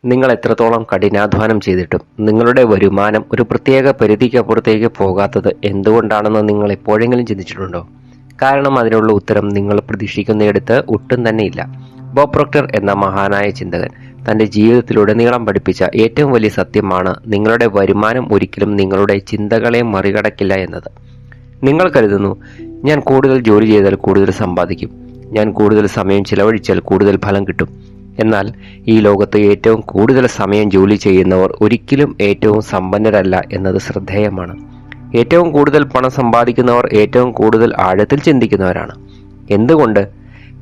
നിങ്ങൾ എത്രത്തോളം കഠിനാധ്വാനം ചെയ്തിട്ടും നിങ്ങളുടെ വരുമാനം ഒരു പ്രത്യേക പരിധിക്കപ്പുറത്തേക്ക് പോകാത്തത് എന്തുകൊണ്ടാണെന്ന് നിങ്ങൾ എപ്പോഴെങ്കിലും ചിന്തിച്ചിട്ടുണ്ടോ? കാരണം അതിനുള്ള ഉത്തരം നിങ്ങൾ പ്രതീക്ഷിക്കുന്നിടത്ത് ഒട്ടും തന്നെയില്ല. ബോബ് പ്രോക്ടർ എന്ന മഹാനായ ചിന്തകൻ തന്റെ ജീവിതത്തിലുടനീളം പഠിപ്പിച്ച ഏറ്റവും വലിയ സത്യമാണ് നിങ്ങളുടെ വരുമാനം ഒരിക്കലും നിങ്ങളുടെ ചിന്തകളെ മറികടക്കില്ല എന്നത്. നിങ്ങൾ കരുതുന്നു, ഞാൻ കൂടുതൽ ജോലി ചെയ്താൽ കൂടുതൽ സമ്പാദിക്കും, ഞാൻ കൂടുതൽ സമയം ചിലവഴിച്ചാൽ കൂടുതൽ ഫലം കിട്ടും. എന്നാൽ ഈ ലോകത്ത് ഏറ്റവും കൂടുതൽ സമയം ജോലി ചെയ്യുന്നവർ ഒരിക്കലും ഏറ്റവും സമ്പന്നരല്ല എന്നത് ശ്രദ്ധേയമാണ്. ഏറ്റവും കൂടുതൽ പണം സമ്പാദിക്കുന്നവർ ഏറ്റവും കൂടുതൽ ആഴത്തിൽ ചിന്തിക്കുന്നവരാണ്. എന്തുകൊണ്ട്?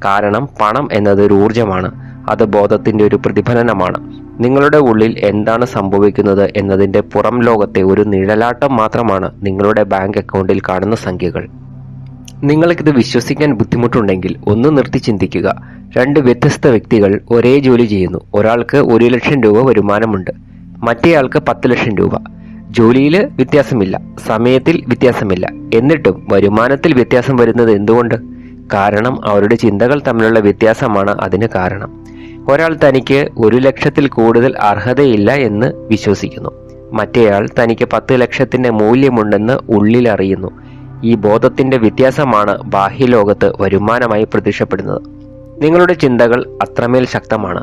കാരണം പണം എന്നത് ഒരു ഊർജമാണ്. അത് ബോധത്തിന്റെ ഒരു പ്രതിഫലനമാണ്. നിങ്ങളുടെ ഉള്ളിൽ എന്താണ് സംഭവിക്കുന്നത് എന്നതിന്റെ പുറം ലോകത്തെ ഒരു നിഴലാട്ടം മാത്രമാണ് നിങ്ങളുടെ ബാങ്ക് അക്കൗണ്ടിൽ കാണുന്ന സംഖ്യകൾ. നിങ്ങൾക്കിത് വിശ്വസിക്കാൻ ബുദ്ധിമുട്ടുണ്ടെങ്കിൽ ഒന്ന് നിർത്തി ചിന്തിക്കുക. രണ്ട് വ്യത്യസ്ത വ്യക്തികൾ ഒരേ ജോലി ചെയ്യുന്നു. ഒരാൾക്ക് 1 ലക്ഷം രൂപ വരുമാനമുണ്ട്, മറ്റേയാൾക്ക് 10 ലക്ഷം രൂപ. ജോലിയിൽ വ്യത്യാസമില്ല, സമയത്തിൽ വ്യത്യാസമില്ല, എന്നിട്ടും വരുമാനത്തിൽ വ്യത്യാസം വരുന്നത് എന്തുകൊണ്ട്? കാരണം അവരുടെ ചിന്തകൾ തമ്മിലുള്ള വ്യത്യാസമാണ് അതിന് കാരണം. ഒരാൾ തനിക്ക് 1 ലക്ഷത്തിൽ കൂടുതൽ അർഹതയില്ല എന്ന് വിശ്വസിക്കുന്നു, മറ്റേയാൾ തനിക്ക് 10 ലക്ഷത്തിന്റെ മൂല്യമുണ്ടെന്ന് ഉള്ളിൽ അറിയുന്നു. ഈ ബോധത്തിന്റെ വ്യത്യാസമാണ് ബാഹ്യലോകത്ത് വരുമാനമായി പ്രത്യക്ഷപ്പെടുന്നത്. നിങ്ങളുടെ ചിന്തകൾ അത്രമേൽ ശക്തമാണ്.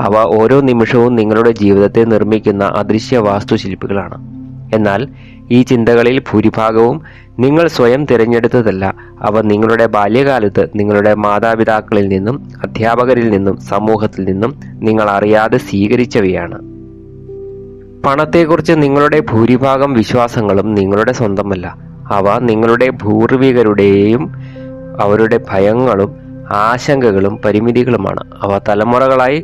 അവ ഓരോ നിമിഷവും നിങ്ങളുടെ ജീവിതത്തെ നിർമ്മിക്കുന്ന അദൃശ്യ വാസ്തുശില്പികളാണ്. എന്നാൽ ഈ ചിന്തകളിൽ ഭൂരിഭാഗവും നിങ്ങൾ സ്വയം തിരഞ്ഞെടുത്തതല്ല. അവ നിങ്ങളുടെ ബാല്യകാലത്ത് നിങ്ങളുടെ മാതാപിതാക്കളിൽ നിന്നും, അധ്യാപകരിൽ നിന്നും, സമൂഹത്തിൽ നിന്നും നിങ്ങൾ അറിയാതെ സ്വീകരിച്ചവയാണ്. പണത്തെക്കുറിച്ച് നിങ്ങളുടെ ഭൂരിഭാഗം വിശ്വാസങ്ങളും നിങ്ങളുടെ സ്വന്തമല്ല. അവ നിങ്ങളുടെ പൂർവികരുടെയും അവരുടെ ഭയങ്ങളും ആശങ്കകളും പരിമിതികളുമാണ്. അവ തലമുറകളായി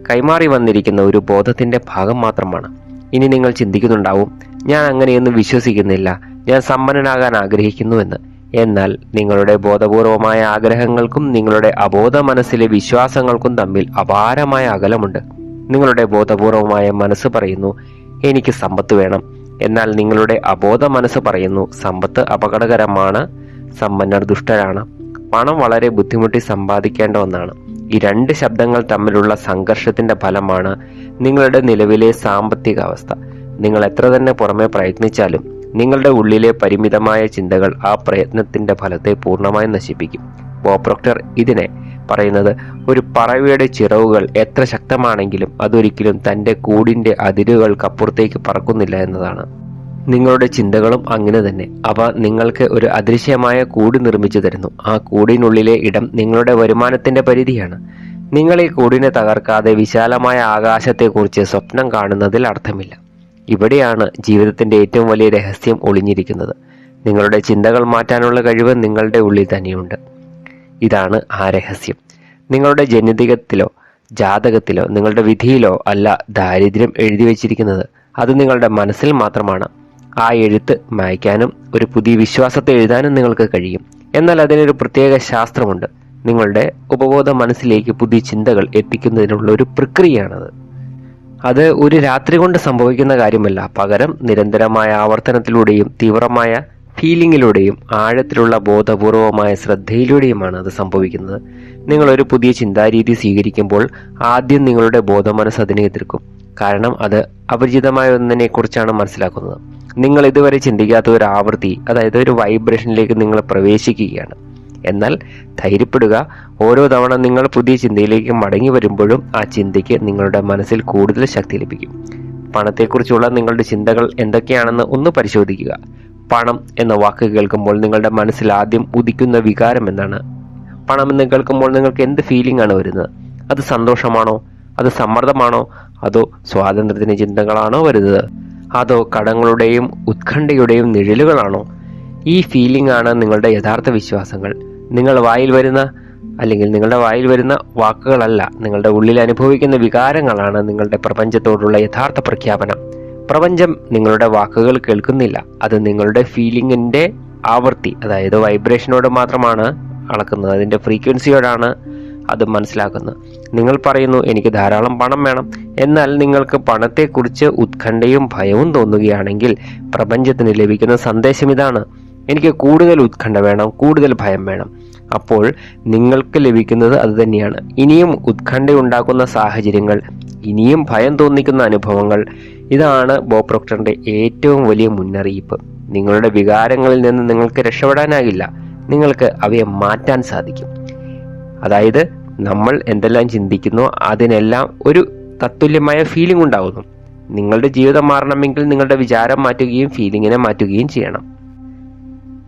കൈമാറി വന്നിരിക്കുന്ന ഒരു ബോധത്തിന്റെ ഭാഗം മാത്രമാണ്. ഇനി നിങ്ങൾ ചിന്തിക്കുന്നുണ്ടാവും, ഞാൻ അങ്ങനെയൊന്നും വിശ്വസിക്കുന്നില്ല, ഞാൻ സമ്പന്നനാകാൻ ആഗ്രഹിക്കുന്നുവെന്ന്. എന്നാൽ നിങ്ങളുടെ ബോധപൂർവമായ ആഗ്രഹങ്ങൾക്കും നിങ്ങളുടെ അബോധ മനസ്സിലെ വിശ്വാസങ്ങൾക്കും തമ്മിൽ അപാരമായ അകലമുണ്ട്. നിങ്ങളുടെ ബോധപൂർവമായ മനസ്സ് പറയുന്നു, എനിക്ക് സമ്പത്ത് വേണം. എന്നാൽ നിങ്ങളുടെ അബോധ മനസ്സ് പറയുന്നു, സമ്പത്ത് അപകടകരമാണ്, സമ്പന്നർ ദുഷ്ടരാണ്, പണം വളരെ ബുദ്ധിമുട്ടി സമ്പാദിക്കേണ്ട ഒന്നാണ്. ഈ രണ്ട് ശബ്ദങ്ങൾ തമ്മിലുള്ള സംഘർഷത്തിന്റെ ഫലമാണ് നിങ്ങളുടെ നിലവിലെ സാമ്പത്തിക അവസ്ഥ. നിങ്ങൾ എത്ര തന്നെ പുറമെ പ്രയത്നിച്ചാലും നിങ്ങളുടെ ഉള്ളിലെ പരിമിതമായ ചിന്തകൾ ആ പ്രയത്നത്തിന്റെ ഫലത്തെ പൂർണ്ണമായും നശിപ്പിക്കും. ബോബ് പ്രോക്ടർ ഇതിനെ പറയുന്നത്, ഒരു പറവയുടെ ചിറകുകൾ എത്ര ശക്തമാണെങ്കിലും അതൊരിക്കലും തന്റെ കൂടിന്റെ അതിരുകൾക്കപ്പുറത്തേക്ക് പറക്കുന്നില്ല എന്നതാണ്. നിങ്ങളുടെ ചിന്തകളും അങ്ങനെ തന്നെ. അവ നിങ്ങൾക്ക് ഒരു അദൃശ്യമായ കൂട് നിർമ്മിച്ചു തരുന്നു. ആ കൂടിനുള്ളിലെ ഇടം നിങ്ങളുടെ വരുമാനത്തിന്റെ പരിധിയാണ്. നിങ്ങൾ ഈ കൂടിനെ തകർക്കാതെ വിശാലമായ ആകാശത്തെക്കുറിച്ച് സ്വപ്നം കാണുന്നതിൽ അർത്ഥമില്ല. ഇവിടെയാണ് ജീവിതത്തിന്റെ ഏറ്റവും വലിയ രഹസ്യം ഒളിഞ്ഞിരിക്കുന്നത്. നിങ്ങളുടെ ചിന്തകൾ മാറ്റാനുള്ള കഴിവ് നിങ്ങളുടെ ഉള്ളിൽ തന്നെയുണ്ട്. ഇതാണ് ആ രഹസ്യം. നിങ്ങളുടെ ജനിതകത്തിലോ ജാതകത്തിലോ നിങ്ങളുടെ വിധിയിലോ അല്ല ദാരിദ്ര്യം എഴുതി വച്ചിരിക്കുന്നത്. അത് നിങ്ങളുടെ മനസ്സിൽ മാത്രമാണ്. ആ എഴുത്ത് മായ്ക്കാനും ഒരു പുതിയ വിശ്വാസത്തെ എഴുതാനും നിങ്ങൾക്ക് കഴിയും. എന്നാൽ അതിനൊരു പ്രത്യേക ശാസ്ത്രമുണ്ട്. നിങ്ങളുടെ ഉപബോധ മനസ്സിലേക്ക് പുതിയ ചിന്തകൾ എത്തിക്കുന്നതിനുള്ള ഒരു പ്രക്രിയയാണത്. അത് ഒരു രാത്രി കൊണ്ട് സംഭവിക്കുന്ന കാര്യമല്ല. പകരം നിരന്തരമായ ആവർത്തനത്തിലൂടെയും തീവ്രമായ ഫീലിങ്ങിലൂടെയും ആഴത്തിലുള്ള ബോധപൂർവമായ ശ്രദ്ധയിലൂടെയുമാണ് അത് സംഭവിക്കുന്നത്. നിങ്ങൾ ഒരു പുതിയ ചിന്താരീതി സ്വീകരിക്കുമ്പോൾ ആദ്യം നിങ്ങളുടെ ബോധമനസ്സ് അതിനെ എതിർക്കും. കാരണം അത് അപരിചിതമായ ഒന്നിനെ കുറിച്ചാണ് മനസ്സിലാക്കുന്നത്. നിങ്ങൾ ഇതുവരെ ചിന്തിക്കാത്ത ഒരു ആവൃത്തി, അതായത് ഒരു വൈബ്രേഷനിലേക്ക് നിങ്ങൾ പ്രവേശിക്കുകയാണ്. എന്നാൽ ധൈര്യപ്പെടുക, ഓരോ തവണ നിങ്ങൾ പുതിയ ചിന്തയിലേക്ക് മടങ്ങി വരുമ്പോഴും ആ ചിന്തയ്ക്ക് നിങ്ങളുടെ മനസ്സിൽ കൂടുതൽ ശക്തി ലഭിക്കും. പണത്തെക്കുറിച്ചുള്ള നിങ്ങളുടെ ചിന്തകൾ എന്തൊക്കെയാണെന്ന് ഒന്ന് പരിശോധിക്കുക. പണം എന്ന വാക്ക് കേൾക്കുമ്പോൾ നിങ്ങളുടെ മനസ്സിൽ ആദ്യം ഉദിക്കുന്ന വികാരം എന്താണ്? പണം എന്ന് കേൾക്കുമ്പോൾ നിങ്ങൾക്ക് എന്ത് ഫീലിംഗ് ആണ് വരുന്നത്? അത് സന്തോഷമാണോ? അത് സമ്മർദ്ദമാണോ? അതോ സ്വാതന്ത്ര്യത്തിന്റെ ചിന്തകളാണോ വരുന്നത്? അതോ കടങ്ങളുടെയും ഉത്കണ്ഠയുടെയും നിഴലുകളാണോ? ഈ ഫീലിംഗ് ആണ് നിങ്ങളുടെ യഥാർത്ഥ വിശ്വാസങ്ങൾ. നിങ്ങളുടെ വായിൽ വരുന്ന വാക്കുകളല്ല, നിങ്ങളുടെ ഉള്ളിൽ അനുഭവിക്കുന്ന വികാരങ്ങളാണ് നിങ്ങളുടെ പ്രപഞ്ചത്തോടുള്ള യഥാർത്ഥ പ്രഖ്യാപനം. പ്രപഞ്ചം നിങ്ങളുടെ വാക്കുകൾ കേൾക്കുന്നില്ല. അത് നിങ്ങളുടെ ഫീലിംഗിന്റെ ആവൃത്തി, അതായത് വൈബ്രേഷനോട് മാത്രമാണ് അളക്കുന്നത്. അതിന്റെ ഫ്രീക്വൻസിയോടാണ് അത് മനസ്സിലാക്കുന്നത്. നിങ്ങൾ പറയുന്നു, എനിക്ക് ധാരാളം പണം വേണം. എന്നാൽ നിങ്ങൾക്ക് പണത്തെക്കുറിച്ച് ഉത്കണ്ഠയും ഭയവും തോന്നുകയാണെങ്കിൽ പ്രപഞ്ചത്തിന് ലഭിക്കുന്ന സന്ദേശം ഇതാണ്: എനിക്ക് കൂടുതൽ ഉത്കണ്ഠ വേണം, കൂടുതൽ ഭയം വേണം. അപ്പോൾ നിങ്ങൾക്ക് ലഭിക്കുന്നത് അതുതന്നെയാണ്. ഇനിയും ഉത്കണ്ഠയുണ്ടാക്കുന്ന സാഹചര്യങ്ങൾ, ഇനിയും ഭയം തോന്നിക്കുന്ന അനുഭവങ്ങൾ, ഇതാണ് ബോബ് പ്രോക്ടറിന്റെ ഏറ്റവും വലിയ മുന്നറിയിപ്പ്. നിങ്ങളുടെ വികാരങ്ങളിൽ നിന്ന് നിങ്ങൾക്ക് രക്ഷപ്പെടാനാകില്ല. നിങ്ങൾക്ക് അവയെ മാറ്റാൻ സാധിക്കും. അതായത് നമ്മൾ എന്തെല്ലാം ചിന്തിക്കുന്നോ അതിനെല്ലാം ഒരു തത്തുല്യമായ ഫീലിംഗ് ഉണ്ടാകുന്നു. നിങ്ങളുടെ ജീവിതം മാറണമെങ്കിൽ നിങ്ങളുടെ വിചാരം മാറ്റുകയും ഫീലിങ്ങിനെ മാറ്റുകയും ചെയ്യണം.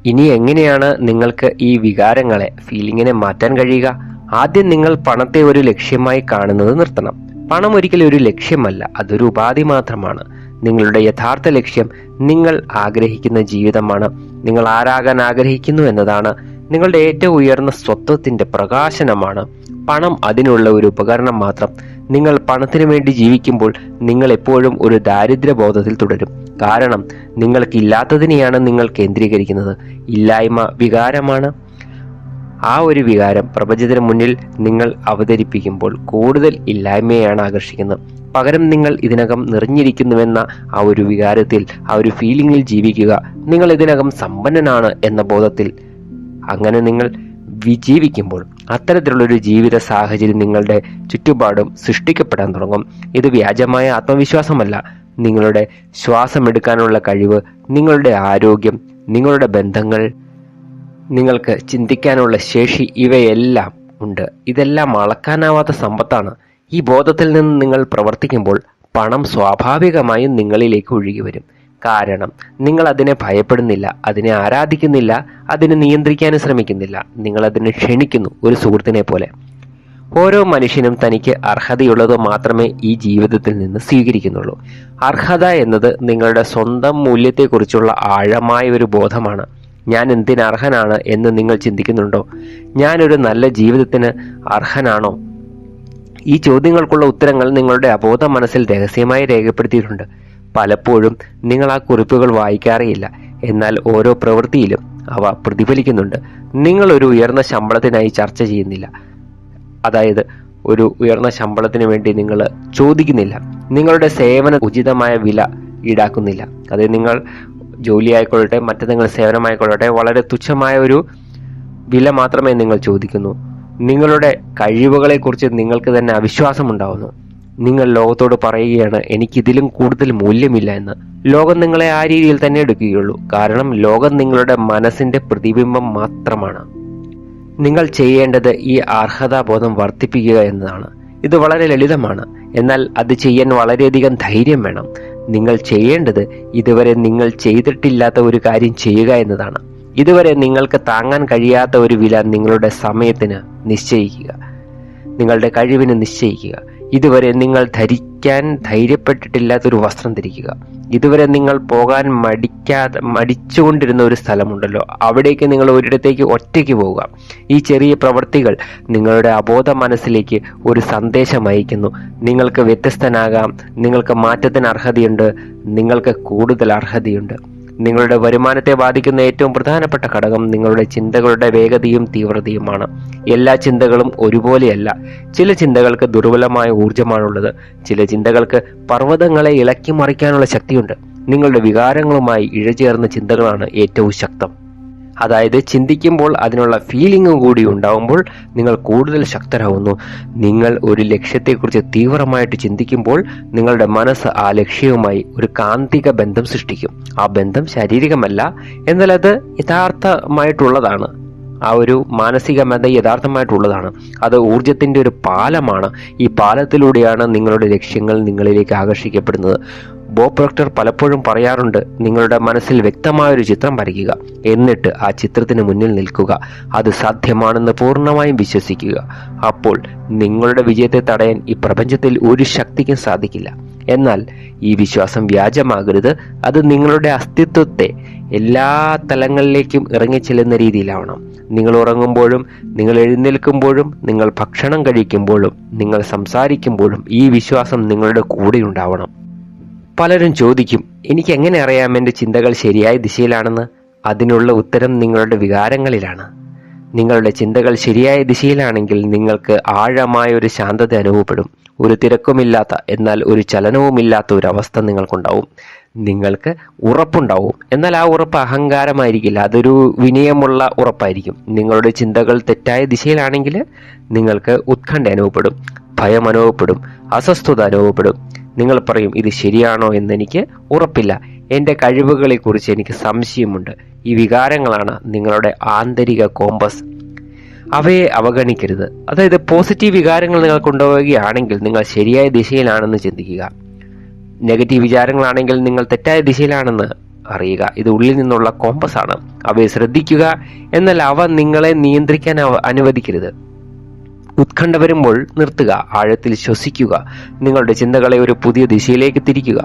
ഇനി എങ്ങനെയാണ് നിങ്ങൾക്ക് ഈ വികാരങ്ങളെ, ഫീലിങ്ങിനെ മാറ്റാൻ കഴിയുക? ആദ്യം നിങ്ങൾ പണത്തെ ഒരു ലക്ഷ്യമായി കാണുന്നത് നിർത്തണം. പണം ഒരിക്കലും ഒരു ലക്ഷ്യമല്ല, അതൊരു ഉപാധി മാത്രമാണ്. നിങ്ങളുടെ യഥാർത്ഥ ലക്ഷ്യം നിങ്ങൾ ആഗ്രഹിക്കുന്ന ജീവിതമാണ്. നിങ്ങൾ ആരാകാൻ ആഗ്രഹിക്കുന്നു എന്നതാണ്. നിങ്ങളുടെ ഏറ്റവും ഉയർന്ന സ്വത്വത്തിന്റെ പ്രകാശനമാണ്. പണം അതിനുള്ള ഒരു ഉപകരണം മാത്രം. നിങ്ങൾ പണത്തിനു വേണ്ടി ജീവിക്കുമ്പോൾ നിങ്ങൾ എപ്പോഴും ഒരു ദാരിദ്ര്യബോധത്തിൽ തുടരും. കാരണം നിങ്ങൾക്കില്ലാത്തതിനെയാണ് നിങ്ങൾ കേന്ദ്രീകരിക്കുന്നത്. ഇല്ലായ്മ വികാരമാണ്. ആ ഒരു വികാരം പ്രപഞ്ചത്തിന് മുന്നിൽ നിങ്ങൾ അവതരിപ്പിക്കുമ്പോൾ കൂടുതൽ ഇല്ലായ്മയാണ് ആകർഷിക്കുന്നത്. പകരം നിങ്ങൾ ഇതിനകം നിറഞ്ഞിരിക്കുന്നുവെന്ന ആ ഒരു വികാരത്തിൽ, ആ ഒരു ഫീലിംഗിൽ ജീവിക്കുക. നിങ്ങൾ ഇതിനകം സമ്പന്നനാണ് എന്ന ബോധത്തിൽ. അങ്ങനെ നിങ്ങൾ ജീവിക്കുമ്പോൾ അത്തരത്തിലുള്ളൊരു ജീവിത സാഹചര്യം നിങ്ങളുടെ ചുറ്റുപാടും സൃഷ്ടിക്കപ്പെടാൻ തുടങ്ങും. ഇത് വ്യാജമായ ആത്മവിശ്വാസമല്ല. നിങ്ങളുടെ ശ്വാസമെടുക്കാനുള്ള കഴിവ്, നിങ്ങളുടെ ആരോഗ്യം, നിങ്ങളുടെ ബന്ധങ്ങൾ, നിങ്ങൾക്ക് ചിന്തിക്കാനുള്ള ശേഷി, ഇവയെല്ലാം ഉണ്ട്. ഇതെല്ലാം അളക്കാനാവാത്ത സമ്പത്താണ്. ഈ ബോധത്തിൽ നിന്ന് നിങ്ങൾ പ്രവർത്തിക്കുമ്പോൾ പണം സ്വാഭാവികമായും നിങ്ങളിലേക്ക് ഒഴുകി വരും. കാരണം നിങ്ങൾ അതിനെ ഭയപ്പെടുന്നില്ല, അതിനെ ആരാധിക്കുന്നില്ല, അതിനെ നിയന്ത്രിക്കാനും ശ്രമിക്കുന്നില്ല. നിങ്ങൾ അതിനെ ക്ഷണിക്കുന്നു, ഒരു സുഹൃത്തിനെ പോലെ. ഓരോ മനുഷ്യനും തനിക്ക് അർഹതയുള്ളത് മാത്രമേ ഈ ജീവിതത്തിൽ നിന്ന് സ്വീകരിക്കുന്നുള്ളൂ. അർഹത എന്നത് നിങ്ങളുടെ സ്വന്തം മൂല്യത്തെക്കുറിച്ചുള്ള ആഴമായ ഒരു ബോധമാണ്. ഞാൻ എന്തിനർഹനാണ് എന്ന് നിങ്ങൾ ചിന്തിക്കുന്നുണ്ടോ? ഞാനൊരു നല്ല ജീവിതത്തിന് അർഹനാണോ? ഈ ചോദ്യങ്ങൾക്കുള്ള ഉത്തരങ്ങൾ നിങ്ങളുടെ അബോധ മനസ്സിൽ രഹസ്യമായി രേഖപ്പെടുത്തിയിട്ടുണ്ട്. പലപ്പോഴും നിങ്ങൾ ആ കുറിപ്പുകൾ വായിക്കാറേയില്ല. എന്നാൽ ഓരോ പ്രവൃത്തിയിലും അവ പ്രതിഫലിക്കുന്നുണ്ട്. നിങ്ങൾ ഒരു ഉയർന്ന ശമ്പളത്തിനായി ചർച്ച ചെയ്യുന്നില്ല. അതായത് ഒരു ഉയർന്ന ശമ്പളത്തിന് വേണ്ടി നിങ്ങൾ ചോദിക്കുന്നില്ല. നിങ്ങളുടെ സേവന ഉചിതമായ വില ഈടാക്കുന്നില്ല. അത് നിങ്ങൾ ജോലിയായിക്കൊള്ളട്ടെ, മറ്റേതെങ്കിലും സേവനമായിക്കൊള്ളട്ടെ, വളരെ തുച്ഛമായ ഒരു വില മാത്രമേ നിങ്ങൾ ചോദിക്കുന്നു. നിങ്ങളുടെ കഴിവുകളെക്കുറിച്ച് നിങ്ങൾക്ക് തന്നെ അവിശ്വാസം ഉണ്ടാവുന്നു. നിങ്ങൾ ലോകത്തോട് പറയുകയാണ്, എനിക്കിതിലും കൂടുതൽ മൂല്യമില്ല എന്ന്. ലോകം നിങ്ങളെ ആ രീതിയിൽ തന്നെ എടുക്കുകയുള്ളൂ. കാരണം ലോകം നിങ്ങളുടെ മനസ്സിന്റെ പ്രതിബിംബം മാത്രമാണ്. നിങ്ങൾ ചെയ്യേണ്ടത് ഈ അർഹതാബോധം വർദ്ധിപ്പിക്കുക എന്നതാണ്. ഇത് വളരെ ലളിതമാണ്. എന്നാൽ അത് ചെയ്യാൻ വളരെയധികം ധൈര്യം വേണം. നിങ്ങൾ ചെയ്യേണ്ടത് ഇതുവരെ നിങ്ങൾ ചെയ്തിട്ടില്ലാത്ത ഒരു കാര്യം ചെയ്യുക എന്നതാണ്. ഇതുവരെ നിങ്ങൾക്ക് താങ്ങാൻ കഴിയാത്ത ഒരു വില നിങ്ങളുടെ സമയത്തിന് നിശ്ചയിക്കുക, നിങ്ങളുടെ കഴിവിന് നിശ്ചയിക്കുക. ഇതുവരെ നിങ്ങൾ ധരിക്കാൻ ധൈര്യപ്പെട്ടിട്ടില്ലാത്തൊരു വസ്ത്രം ധരിക്കുക. ഇതുവരെ നിങ്ങൾ പോകാൻ മടിച്ചുകൊണ്ടിരുന്ന ഒരു സ്ഥലമുണ്ടല്ലോ, അവിടേക്ക് നിങ്ങൾ ഒരിടത്തേക്ക് ഒറ്റയ്ക്ക് പോവുക. ഈ ചെറിയ പ്രവൃത്തികൾ നിങ്ങളുടെ അബോധ മനസ്സിലേക്ക് ഒരു സന്ദേശം അയക്കുന്നു. നിങ്ങൾക്ക് വ്യത്യസ്തനാകാം, നിങ്ങൾക്ക് മാറ്റത്തിന് അർഹതയുണ്ട്, നിങ്ങൾക്ക് കൂടുതൽ അർഹതയുണ്ട്. നിങ്ങളുടെ വരുമാനത്തെ ബാധിക്കുന്ന ഏറ്റവും പ്രധാനപ്പെട്ട ഘടകം നിങ്ങളുടെ ചിന്തകളുടെ വേഗതയും തീവ്രതയുമാണ്. എല്ലാ ചിന്തകളും ഒരുപോലെയല്ല. ചില ചിന്തകൾക്ക് ദുർബലമായ ഊർജ്ജമാണുള്ളത്. ചില ചിന്തകൾക്ക് പർവ്വതങ്ങളെ ഇളക്കി മറിക്കാനുള്ള ശക്തിയുണ്ട്. നിങ്ങളുടെ വികാരങ്ങളുമായി ഇഴചേർന്ന ചിന്തകളാണ് ഏറ്റവും ശക്തം. അതായത് ചിന്തിക്കുമ്പോൾ അതിനുള്ള ഫീലിംഗും കൂടി ഉണ്ടാവുമ്പോൾ നിങ്ങൾ കൂടുതൽ ശക്തരാകുന്നു. നിങ്ങൾ ഒരു ലക്ഷ്യത്തെക്കുറിച്ച് തീവ്രമായിട്ട് ചിന്തിക്കുമ്പോൾ നിങ്ങളുടെ മനസ്സ് ആ ലക്ഷ്യവുമായി ഒരു കാന്തിക ബന്ധം സൃഷ്ടിക്കും. ആ ബന്ധം ശാരീരികമല്ല, എന്നാൽ അത് യഥാർത്ഥമായിട്ടുള്ളതാണ്. ആ ഒരു മാനസിക ബന്ധം യഥാർത്ഥമായിട്ടുള്ളതാണ്. അത് ഊർജത്തിന്റെ ഒരു പാലമാണ്. ഈ പാലത്തിലൂടെയാണ് നിങ്ങളുടെ ലക്ഷ്യങ്ങൾ നിങ്ങളിലേക്ക് ആകർഷിക്കപ്പെടുന്നത്. ബോബ് പ്രോക്ടർ പലപ്പോഴും പറയാറുണ്ട്, നിങ്ങളുടെ മനസ്സിൽ വ്യക്തമായൊരു ചിത്രം വരയ്ക്കുക, എന്നിട്ട് ആ ചിത്രത്തിന് മുന്നിൽ നിൽക്കുക. അത് സാധ്യമാണെന്ന് പൂർണ്ണമായും വിശ്വസിക്കുക. അപ്പോൾ നിങ്ങളുടെ വിജയത്തെ തടയാൻ ഈ പ്രപഞ്ചത്തിൽ ഒരു ശക്തിക്കും സാധിക്കില്ല. എന്നാൽ ഈ വിശ്വാസം വ്യാജമാകരുത്. അത് നിങ്ങളുടെ അസ്തിത്വത്തെ എല്ലാ തലങ്ങളിലേക്കും ഇറങ്ങിച്ചെല്ലുന്ന രീതിയിലാവണം. നിങ്ങൾ ഉറങ്ങുമ്പോഴും, നിങ്ങൾ എഴുന്നേൽക്കുമ്പോഴും, നിങ്ങൾ ഭക്ഷണം കഴിക്കുമ്പോഴും, നിങ്ങൾ സംസാരിക്കുമ്പോഴും ഈ വിശ്വാസം നിങ്ങളുടെ കൂടെ ഉണ്ടാവണം. പലരും ചോദിക്കും, എനിക്ക് എങ്ങനെ അറിയാം എൻ്റെ ചിന്തകൾ ശരിയായ ദിശയിലാണെന്ന്? അതിനുള്ള ഉത്തരം നിങ്ങളുടെ വികാരങ്ങളിലാണ്. നിങ്ങളുടെ ചിന്തകൾ ശരിയായ ദിശയിലാണെങ്കിൽ നിങ്ങൾക്ക് ആഴമായ ഒരു ശാന്തത അനുഭവപ്പെടും. ഒരു തിരക്കുമില്ലാത്ത, എന്നാൽ ഒരു ചലനവുമില്ലാത്ത ഒരു അവസ്ഥ നിങ്ങൾക്കുണ്ടാവും. നിങ്ങൾക്ക് ഉറപ്പുണ്ടാവും. എന്നാൽ ആ ഉറപ്പ് അഹങ്കാരമായിരിക്കില്ല, അതൊരു വിനയമുള്ള ഉറപ്പായിരിക്കും. നിങ്ങളുടെ ചിന്തകൾ തെറ്റായ ദിശയിലാണെങ്കിൽ നിങ്ങൾക്ക് ഉത്കണ്ഠ അനുഭവപ്പെടും, ഭയം അനുഭവപ്പെടും, അസ്വസ്ഥത അനുഭവപ്പെടും. നിങ്ങൾ പറയും, ഇത് ശരിയാണോ എന്നെനിക്ക് ഉറപ്പില്ല, എൻ്റെ കഴിവുകളെക്കുറിച്ച് എനിക്ക് സംശയമുണ്ട്. ഈ വികാരങ്ങളാണ് നിങ്ങളുടെ ആന്തരിക കോമ്പസ്. അവയെ അവഗണിക്കരുത്. അതായത് പോസിറ്റീവ് വികാരങ്ങൾ നിങ്ങൾക്ക് ഉണ്ടാവുകയാണെങ്കിൽ നിങ്ങൾ ശരിയായ ദിശയിലാണെന്ന് ചിന്തിക്കുക. നെഗറ്റീവ് വിചാരങ്ങളാണെങ്കിൽ നിങ്ങൾ തെറ്റായ ദിശയിലാണെന്ന് അറിയുക. ഇത് ഉള്ളിൽ നിന്നുള്ള കോമ്പസ് ആണ്. അവയെ ശ്രദ്ധിക്കുക, എന്നാൽ അവ നിങ്ങളെ നിയന്ത്രിക്കാൻ അനുവദിക്കരുത്. ഉത്കണ്ഠ വരുമ്പോൾ നിർത്തുക, ആഴത്തിൽ ശ്വസിക്കുക, നിങ്ങളുടെ ചിന്തകളെ ഒരു പുതിയ ദിശയിലേക്ക് തിരിക്കുക.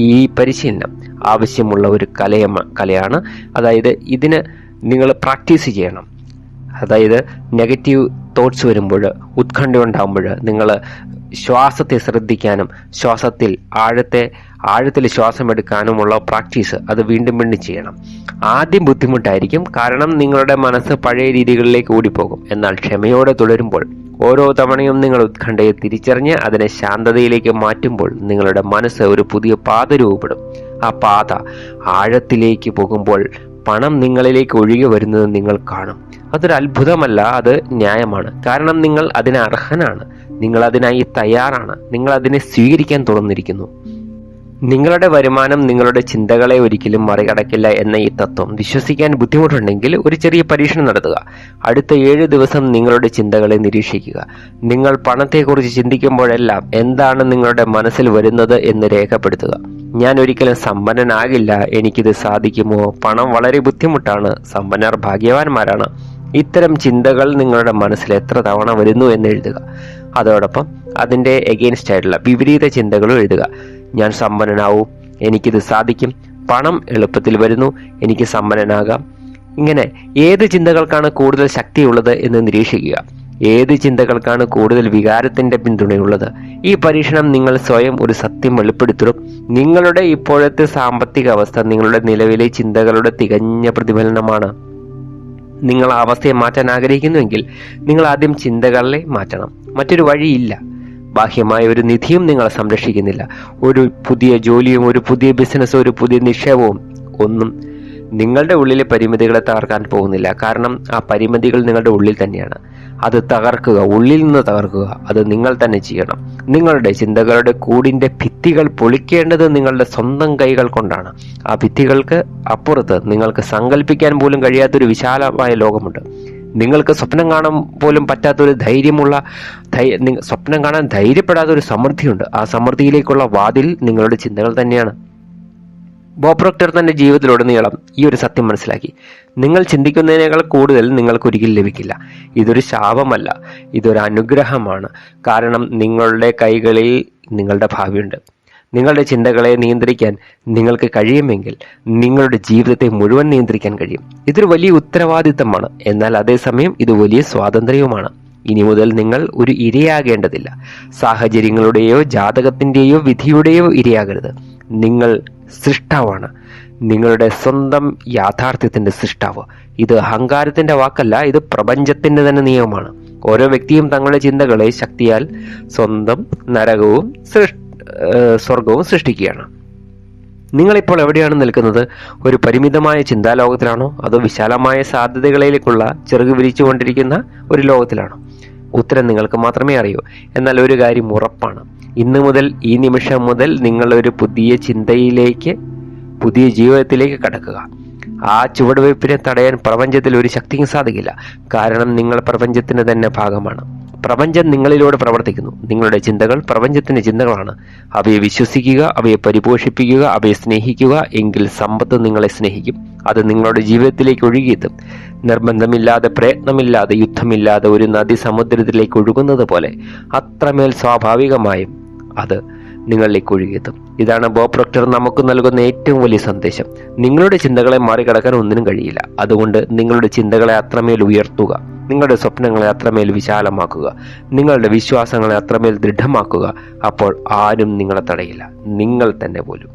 ഈ പരിശീലനം ആവശ്യമുള്ള ഒരു കലയാണ്. അതായത് ഇതിന് നിങ്ങൾ പ്രാക്ടീസ് ചെയ്യണം. അതായത് നെഗറ്റീവ് തോട്ട്സ് വരുമ്പോൾ, ഉത്കണ്ഠ ഉണ്ടാകുമ്പോൾ നിങ്ങൾ ശ്വാസത്തെ ശ്രദ്ധിക്കാനും ആഴത്തിൽ ശ്വാസം എടുക്കാനുമുള്ള പ്രാക്ടീസ് അത് വീണ്ടും വീണ്ടും ചെയ്യണം. ആദ്യം ബുദ്ധിമുട്ടായിരിക്കും, കാരണം നിങ്ങളുടെ മനസ്സ് പഴയ രീതികളിലേക്ക് ഓടിപ്പോകും. എന്നാൽ ക്ഷമയോടെ തുടരുമ്പോൾ, ഓരോ തവണയും നിങ്ങൾ ഉത്കണ്ഠയെ തിരിച്ചറിഞ്ഞ് അതിനെ ശാന്തതയിലേക്ക് മാറ്റുമ്പോൾ നിങ്ങളുടെ മനസ്സ് ഒരു പുതിയ പാത രൂപപ്പെടും. ആ പാത ആഴത്തിലേക്ക് പോകുമ്പോൾ പണം നിങ്ങളിലേക്ക് ഒഴുകി വരുന്നത് നിങ്ങൾ കാണും. അതൊരു അത്ഭുതമല്ല, അത് ന്യായമാണ്. കാരണം നിങ്ങൾ അതിന് അർഹനാണ്, നിങ്ങൾ അതിനായി തയ്യാറാണ്, നിങ്ങൾ അതിനെ സ്വീകരിക്കാൻ തുറന്നിരിക്കുന്നു. നിങ്ങളുടെ വരുമാനം നിങ്ങളുടെ ചിന്തകളെ ഒരിക്കലും മറികടക്കില്ല എന്ന ഈ തത്വം വിശ്വസിക്കാൻ ബുദ്ധിമുട്ടുണ്ടെങ്കിൽ ഒരു ചെറിയ പരീക്ഷണം നടത്തുക. അടുത്ത 7 ദിവസം നിങ്ങളുടെ ചിന്തകളെ നിരീക്ഷിക്കുക. നിങ്ങൾ പണത്തെക്കുറിച്ച് ചിന്തിക്കുമ്പോഴെല്ലാം എന്താണ് നിങ്ങളുടെ മനസ്സിൽ വരുന്നത് എന്ന് രേഖപ്പെടുത്തുക. ഞാൻ ഒരിക്കലും സമ്പന്നനാകില്ല, എനിക്കിത് സാധിക്കുമോ, പണം വളരെ ബുദ്ധിമുട്ടാണ്, സമ്പന്നർ ഭാഗ്യവാന്മാരാണ്. ഇത്തരം ചിന്തകൾ നിങ്ങളുടെ മനസ്സിൽ എത്ര തവണ വരുന്നു എന്ന് എഴുതുക. അതോടൊപ്പം അതിൻ്റെ എഗെയിൻസ്റ്റ് ആയിട്ടുള്ള വിപരീത ചിന്തകളും എഴുതുക. ഞാൻ സമ്പന്നനാവും, എനിക്കിത് സാധിക്കും, പണം എളുപ്പത്തിൽ വരുന്നു, എനിക്ക് സമ്പന്നനാകാം. ഇങ്ങനെ ഏത് ചിന്തകൾക്കാണ് കൂടുതൽ ശക്തിയുള്ളത് എന്ന് നിരീക്ഷിക്കുക. ഏത് ചിന്തകൾക്കാണ് കൂടുതൽ വികാരത്തിന്റെ പിന്തുണയുള്ളത്. ഈ പരീക്ഷണം നിങ്ങൾ സ്വയം ഒരു സത്യം വെളിപ്പെടുത്തും. നിങ്ങളുടെ ഇപ്പോഴത്തെ സാമ്പത്തിക അവസ്ഥ നിങ്ങളുടെ നിലവിലെ ചിന്തകളുടെ തികഞ്ഞ പ്രതിഫലനമാണ്. നിങ്ങൾ ആ അവസ്ഥയെ മാറ്റാൻ ആഗ്രഹിക്കുന്നുവെങ്കിൽ നിങ്ങൾ ആദ്യം ചിന്തകളെ മാറ്റണം. മറ്റൊരു വഴിയില്ല. ബാഹ്യമായ ഒരു നിധിയും നിങ്ങളെ സംരക്ഷിക്കുന്നില്ല. ഒരു പുതിയ ജോലിയും ഒരു പുതിയ ബിസിനസ്സും ഒരു പുതിയ നിക്ഷേപവും ഒന്നും നിങ്ങളുടെ ഉള്ളിലെ പരിമിതികളെ തകർക്കാൻ പോകുന്നില്ല. കാരണം ആ പരിമിതികൾ നിങ്ങളുടെ ഉള്ളിൽ തന്നെയാണ്. അത് തകർക്കുക, ഉള്ളിൽ നിന്ന് തകർക്കുക, അത് നിങ്ങൾ തന്നെ ചെയ്യണം. നിങ്ങളുടെ ചിന്തകളുടെ കൂടിന്റെ ഭിത്തികൾ പൊളിക്കേണ്ടത് നിങ്ങളുടെ സ്വന്തം കൈകൾ കൊണ്ടാണ്. ആ ഭിത്തികൾക്ക് അപ്പുറത്ത് നിങ്ങൾക്ക് സങ്കല്പിക്കാൻ പോലും കഴിയാത്തൊരു വിശാലമായ ലോകമുണ്ട്. നിങ്ങൾക്ക് സ്വപ്നം കാണാൻ പോലും പറ്റാത്തൊരു സ്വപ്നം കാണാൻ ധൈര്യപ്പെടാത്തൊരു സമൃദ്ധിയുണ്ട്. ആ സമൃദ്ധിയിലേക്കുള്ള വാതിൽ നിങ്ങളുടെ ചിന്തകൾ തന്നെയാണ്. ബോബ് പ്രോക്ടർ തന്റെ ജീവിതത്തിലുടനീളം ഈ ഒരു സത്യം മനസ്സിലാക്കി. നിങ്ങൾ ചിന്തിക്കുന്നതിനേക്കാൾ കൂടുതൽ നിങ്ങൾക്ക് ഒരിക്കലും ലഭിക്കില്ല. ഇതൊരു ശാപമല്ല, ഇതൊരു അനുഗ്രഹമാണ്. കാരണം നിങ്ങളുടെ കൈകളിൽ നിങ്ങളുടെ ഭാവിയുണ്ട്. നിങ്ങളുടെ ചിന്തകളെ നിയന്ത്രിക്കാൻ നിങ്ങൾക്ക് കഴിയുമെങ്കിൽ നിങ്ങളുടെ ജീവിതത്തെ മുഴുവൻ നിയന്ത്രിക്കാൻ കഴിയും. ഇതൊരു വലിയ ഉത്തരവാദിത്തമാണ്, എന്നാൽ അതേസമയം ഇത് വലിയ സ്വാതന്ത്ര്യവുമാണ്. ഇനി മുതൽ നിങ്ങൾ ഒരു ഇരയാകേണ്ടതില്ല. സാഹചര്യങ്ങളുടെയോ ജാതകത്തിന്റെയോ വിധിയുടെയോ ഇരയാകരുത്. നിങ്ങൾ സൃഷ്ടാവാണ്, നിങ്ങളുടെ സ്വന്തം യാഥാർത്ഥ്യത്തിന്റെ സൃഷ്ടാവ്. ഇത് അഹങ്കാരത്തിന്റെ വാക്കല്ല, ഇത് പ്രപഞ്ചത്തിന്റെ തന്നെ നിയമമാണ്. ഓരോ വ്യക്തിയും തങ്ങളുടെ ചിന്തകളെ ശക്തിയാൽ സ്വന്തം നരകവും സ്വർഗവും സൃഷ്ടിക്കുകയാണ്. നിങ്ങളിപ്പോൾ എവിടെയാണ് നിൽക്കുന്നത്? ഒരു പരിമിതമായ ചിന്താലോകത്തിലാണോ, അതോ വിശാലമായ സാധ്യതകളിലേക്കുള്ള ചിറക് വിരിച്ചുകൊണ്ടിരിക്കുന്ന ഒരു ലോകത്തിലാണോ? ഉത്തരം നിങ്ങൾക്ക് മാത്രമേ അറിയൂ. എന്നാൽ ഒരു കാര്യം ഉറപ്പാണ്, ഇന്ന് മുതൽ, ഈ നിമിഷം മുതൽ നിങ്ങൾ ഒരു പുതിയ ചിന്തയിലേക്ക്, പുതിയ ജീവിതത്തിലേക്ക് കടക്കുക. ആ ചുവടുവയ്പ്പിനെ തടയാൻ പ്രപഞ്ചത്തിൽ ഒരു ശക്തിക്കും സാധിക്കില്ല. കാരണം നിങ്ങൾ പ്രപഞ്ചത്തിന് തന്നെ ഭാഗമാണ്. പ്രപഞ്ചം നിങ്ങളിലൂടെ പ്രവർത്തിക്കുന്നു. നിങ്ങളുടെ ചിന്തകൾ പ്രപഞ്ചത്തിന്റെ ചിന്തകളാണ്. അവയെ വിശ്വസിക്കുക, അവയെ പരിപോഷിപ്പിക്കുക, അവയെ സ്നേഹിക്കുക. എങ്കിൽ സമ്പത്ത് നിങ്ങളെ സ്നേഹിക്കും. അത് നിങ്ങളുടെ ജീവിതത്തിലേക്ക് ഒഴുകിയെത്തും. നിർബന്ധമില്ലാതെ, പ്രയത്നമില്ലാതെ, യുദ്ധമില്ലാതെ ഒരു നദി സമുദ്രത്തിലേക്ക് ഒഴുകുന്നത് പോലെ അത്രമേൽ സ്വാഭാവികമായും അത് നിങ്ങളിലേക്ക് ഒഴുകിയെത്തും. ഇതാണ് ബോബ് പ്രോക്ടർ നമുക്ക് നൽകുന്ന ഏറ്റവും വലിയ സന്ദേശം. നിങ്ങളുടെ ചിന്തകളെ മറികടക്കാൻ ഒന്നിനും കഴിയില്ല. അതുകൊണ്ട് നിങ്ങളുടെ ചിന്തകളെ അത്രമേൽ ഉയർത്തുക, നിങ്ങളുടെ സ്വപ്നങ്ങളെ അത്രമേൽ വിശാലമാക്കുക, നിങ്ങളുടെ വിശ്വാസങ്ങളെ അത്രമേൽ ദൃഢമാക്കുക. അപ്പോൾ ആരും നിങ്ങളെ തടയില്ല, നിങ്ങൾ തന്നെ പോലും.